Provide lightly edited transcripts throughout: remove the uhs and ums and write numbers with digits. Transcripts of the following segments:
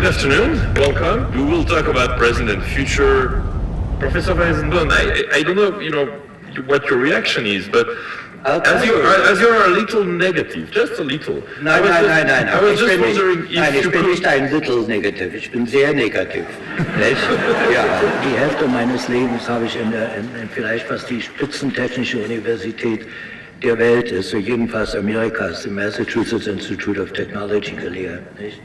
Good afternoon, welcome. We will talk about present and future. Professor Weizenbaum, I don't know, what your reaction is, but as you are a little negative, just a little. Nein. I was just wondering if nein, ich you bin could... nicht ein little negativ, ich bin sehr negativ. Nicht? Ja, die Hälfte meines Lebens habe ich in vielleicht was die spitzentechnische Universität der Welt ist, so jedenfalls Amerikas, im Massachusetts Institute of Technology gelehrt. Nicht?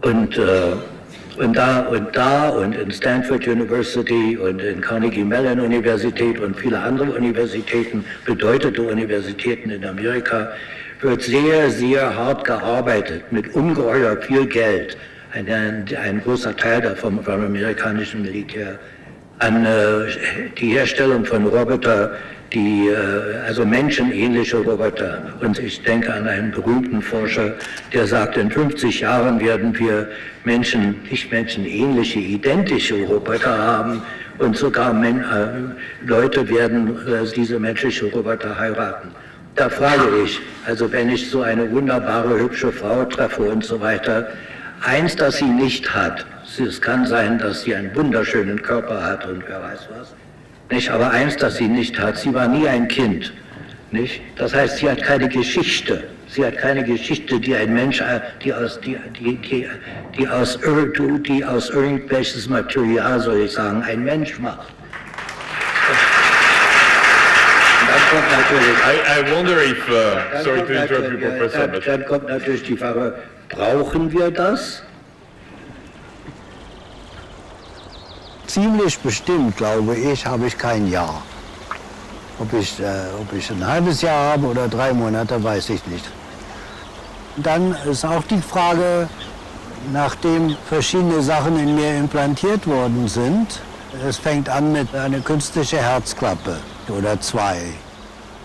Und in Stanford University und in Carnegie Mellon Universität und viele andere Universitäten, bedeutete Universitäten in Amerika, wird sehr, sehr hart gearbeitet mit ungeheuer viel Geld. Ein großer Teil davon vom amerikanischen Militär an die Herstellung von Roboter, also menschenähnliche Roboter. Und ich denke an einen berühmten Forscher, der sagt, in 50 Jahren werden wir nicht menschenähnliche, identische Roboter haben und sogar Leute werden diese menschliche Roboter heiraten. Da frage ich, also wenn ich so eine wunderbare, hübsche Frau treffe und so weiter, eins, das sie nicht hat, es kann sein, dass sie einen wunderschönen Körper hat und wer weiß was, nicht? Aber eins, das sie nicht hat, sie war nie ein Kind. Nicht? Das heißt, sie hat keine Geschichte. Sie hat keine Geschichte, die ein Mensch, die aus irgendwelches Material, soll ich sagen, ein Mensch macht. Dann kommt natürlich, I wonder if, sorry to interrupt you, Professor, but... Dann kommt natürlich die Frage, brauchen wir das? Ziemlich bestimmt, glaube ich, habe ich kein Jahr. Ob ich ein halbes Jahr habe oder 3 Monate, weiß ich nicht. Dann ist auch die Frage, nachdem verschiedene Sachen in mir implantiert worden sind, es fängt an mit einer künstlichen Herzklappe oder 2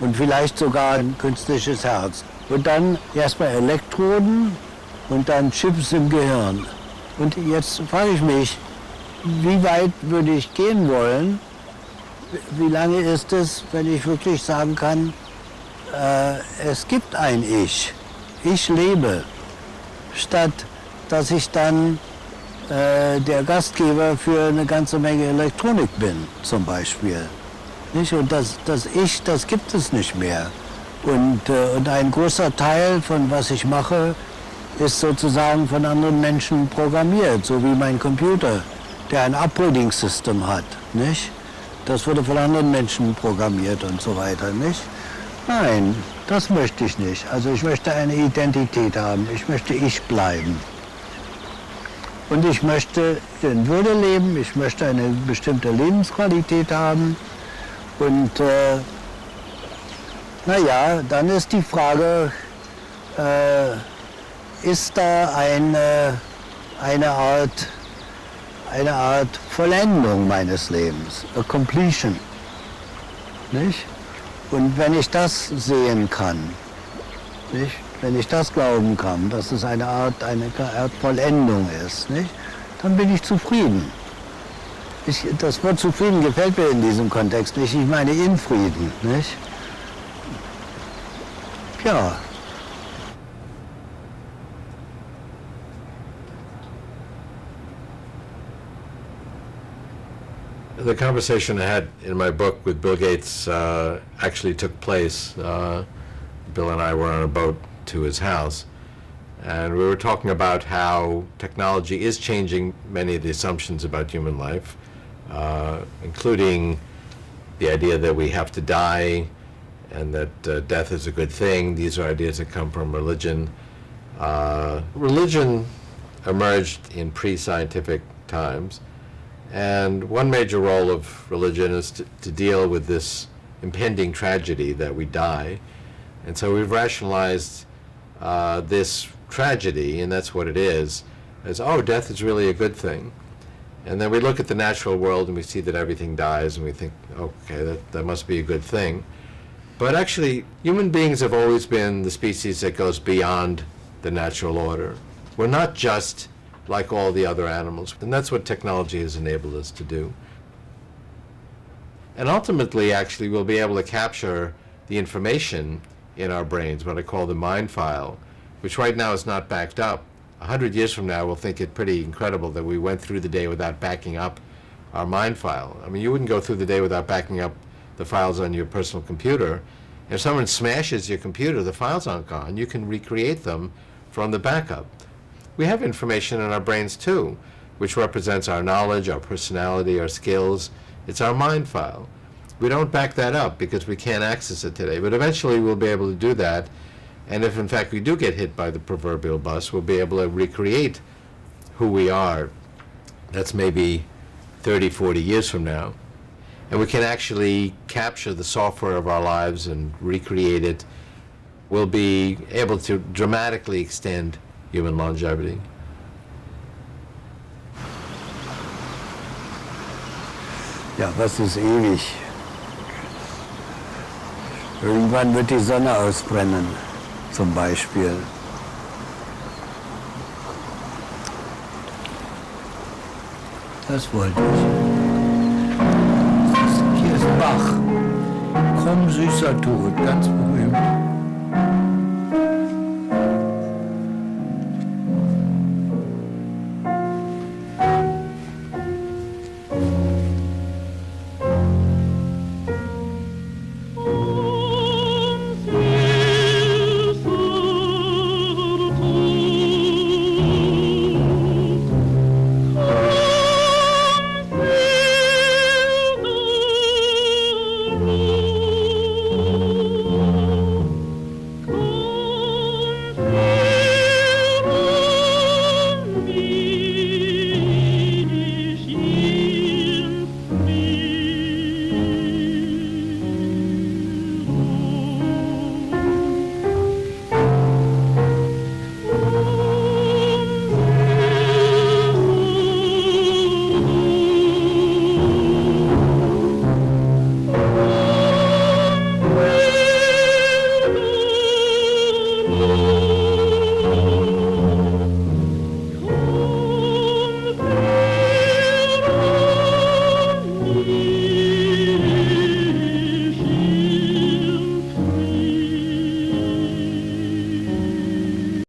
und vielleicht sogar ein künstliches Herz. Und dann erstmal Elektroden und dann Chips im Gehirn. Und jetzt frage ich mich, wie weit würde ich gehen wollen? Wie lange ist es, wenn ich wirklich sagen kann, es gibt ein Ich. Ich lebe. Statt dass ich dann der Gastgeber für eine ganze Menge Elektronik bin, zum Beispiel. Nicht? Und das Ich, das gibt es nicht mehr. Und ein großer Teil von was ich mache, ist sozusagen von anderen Menschen programmiert, so wie mein Computer, der ein Operating System hat, nicht? Das wurde von anderen Menschen programmiert und so weiter, nicht? Nein, das möchte ich nicht. Also ich möchte eine Identität haben, ich möchte ich bleiben. Und ich möchte in Würde leben, ich möchte eine bestimmte Lebensqualität haben. Und naja, dann ist die Frage, ist da eine Art Vollendung meines Lebens, a completion, nicht? Und wenn ich das sehen kann, nicht? Wenn ich das glauben kann, dass es eine Art Vollendung ist, nicht? Dann bin ich zufrieden. Das Wort zufrieden gefällt mir in diesem Kontext nicht, ich meine in Frieden, nicht? Ja. The conversation I had in my book with Bill Gates actually took place. Bill and I were on a boat to his house, and we were talking about how technology is changing many of the assumptions about human life, including the idea that we have to die and that death is a good thing. These are ideas that come from religion. Religion emerged in pre-scientific times. And one major role of religion is to deal with this impending tragedy that we die. And so we've rationalized this tragedy, and that's what it is, as, oh, death is really a good thing. And then we look at the natural world and we see that everything dies and we think, okay, that must be a good thing. But actually, human beings have always been the species that goes beyond the natural order. We're not just like all the other animals. And that's what technology has enabled us to do. And ultimately, actually, we'll be able to capture the information in our brains, what I call the mind file, which right now is not backed up 100 years from now, we'll think it pretty incredible that we went through the day without backing up our mind file. I mean, you wouldn't go through the day without backing up the files on your personal computer. If someone smashes your computer, the files aren't gone. You can recreate them from the backup. We have information in our brains too, which represents our knowledge, our personality, our skills. It's our mind file. We don't back that up because we can't access it today, but eventually we'll be able to do that. And if in fact we do get hit by the proverbial bus, we'll be able to recreate who we are. That's maybe 30, 40 years from now. And we can actually capture the software of our lives and recreate it. We'll be able to dramatically extend human longevity. Ja, was ist ewig? Irgendwann wird die Sonne ausbrennen, zum Beispiel. Das wollte ich. Hier ist Bach. Komm, süßer Tod, ganz berühmt.